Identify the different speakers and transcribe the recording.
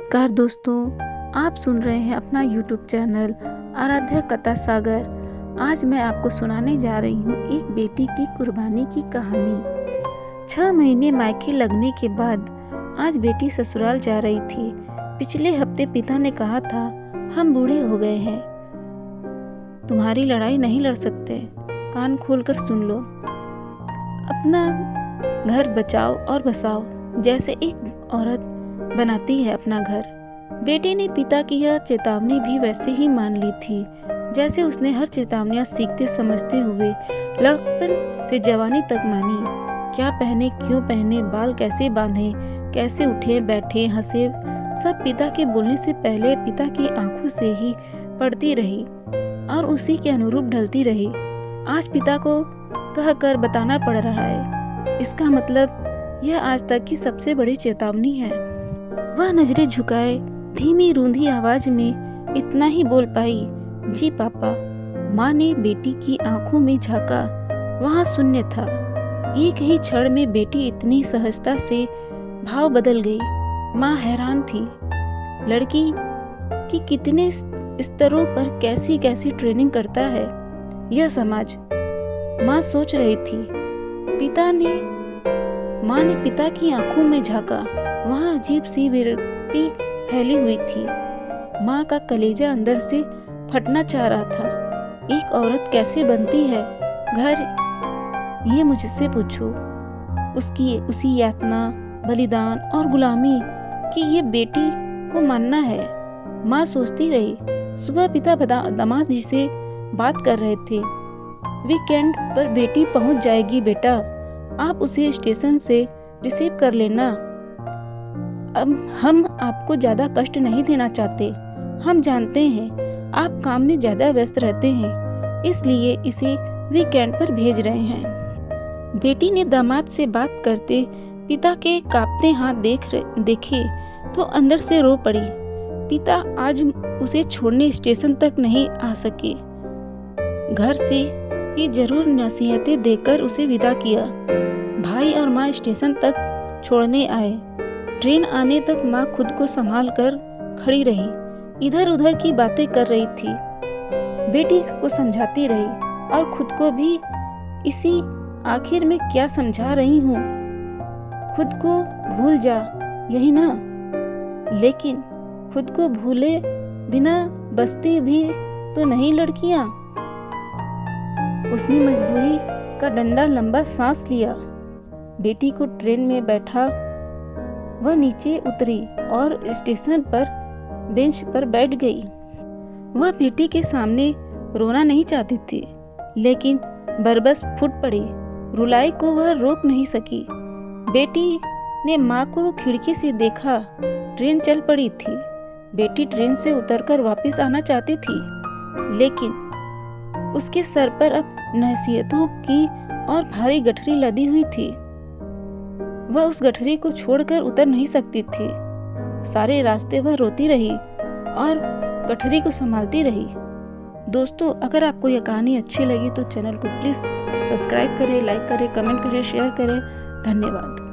Speaker 1: नमस्कार दोस्तों, आप सुन रहे हैं अपना YouTube चैनल आराध्या कथा सागर। आज मैं आपको सुनाने जा रही हूँ एक बेटी की कुर्बानी की कहानी। 6 महीने मायके लगने के बाद आज बेटी ससुराल जा रही थी। पिछले हफ्ते पिता ने कहा था, हम बूढ़े हो गए हैं, तुम्हारी लड़ाई नहीं लड़ सकते, कान खोलकर सुन लो। अपना घर बचाओ और बसाओ जैसे एक औरत बनाती है अपना घर। बेटी ने पिता की यह चेतावनी भी वैसे ही मान ली थी जैसे उसने हर चेतावनियां सीखते समझते हुए लड़कपन से जवानी तक मानी। क्या पहने, क्यों पहने, बाल कैसे बांधे, कैसे उठे बैठे हंसे, सब पिता के बोलने से पहले पिता की आंखों से ही पढ़ती रही और उसी के अनुरूप ढलती रही। आज पिता को कहकर बताना पड़ रहा है, इसका मतलब यह आज तक की सबसे बड़ी चेतावनी है। वह नजरें झुकाए धीमी रूंधी आवाज में इतना ही बोल पाई, जी पापा। माँ ने बेटी की आंखों में झांका, वहाँ शून्य था। एक ही क्षण में बेटी इतनी सहजता से भाव बदल गई। माँ हैरान थी, लड़की की कितने स्तरों पर कैसी कैसी ट्रेनिंग करता है यह समाज। माँ सोच रही थी। माँ ने पिता की आंखों में झांका, वहाँ अजीब सी विरक्ति फैली हुई थी। माँ का कलेजा अंदर से फटना चाह रहा था। एक औरत कैसे बनती है घर, ये मुझसे पूछो। उसी यातना, बलिदान और गुलामी की ये बेटी को मानना है। माँ सोचती रही। सुबह पिता दामाद जी से बात कर रहे थे। वीकेंड पर बेटी पहुंच जाएगी बेटा, आप उसे स्टेशन से रिसीव कर लेना। अब हम आपको ज़्यादा कष्ट नहीं देना चाहते। हम जानते हैं आप काम में ज़्यादा व्यस्त रहते हैं, इसलिए इसे वीकेंड पर भेज रहे हैं। बेटी ने दामाद से बात करते पिता के कांपते हाथ देखे तो अंदर से रो पड़ी। पिता आज उसे छोड़ने स्टेशन तक नहीं आ सके। घर से ही जरूर नसीहतें देकर उसे विदा किया। भाई और माँ स्टेशन तक छोड़ने आए। ट्रेन आने तक माँ खुद को संभाल कर खड़ी रही, इधर उधर की बातें कर रही थी। बेटी को समझाती रही और खुद को भी। इसी आखिर में क्या समझा रही हूँ, खुद को भूल जा, यही ना। लेकिन खुद को भूले बिना बसती भी तो नहीं लड़कियाँ। उसने मजबूरी का डंडा लंबा सांस लिया। बेटी को ट्रेन में बैठा, वह नीचे उतरी और स्टेशन पर बेंच पर बैठ गई। वह बेटी के सामने रोना नहीं चाहती थी, लेकिन बरबस फूट पड़ी। रुलाई को वह रोक नहीं सकी। बेटी ने माँ को खिड़की से देखा। ट्रेन चल पड़ी थी। बेटी ट्रेन से उतरकर वापस आना चाहती थी, लेकिन उसके सर पर अब नसीहतों की और भारी गठरी लदी हुई थी। वह उस गठरी को छोड़कर उतर नहीं सकती थी। सारे रास्ते वह रोती रही और गठरी को संभालती रही। दोस्तों, अगर आपको यह कहानी अच्छी लगी तो चैनल को प्लीज़ सब्सक्राइब करें, लाइक करें, कमेंट करें, शेयर करें। धन्यवाद।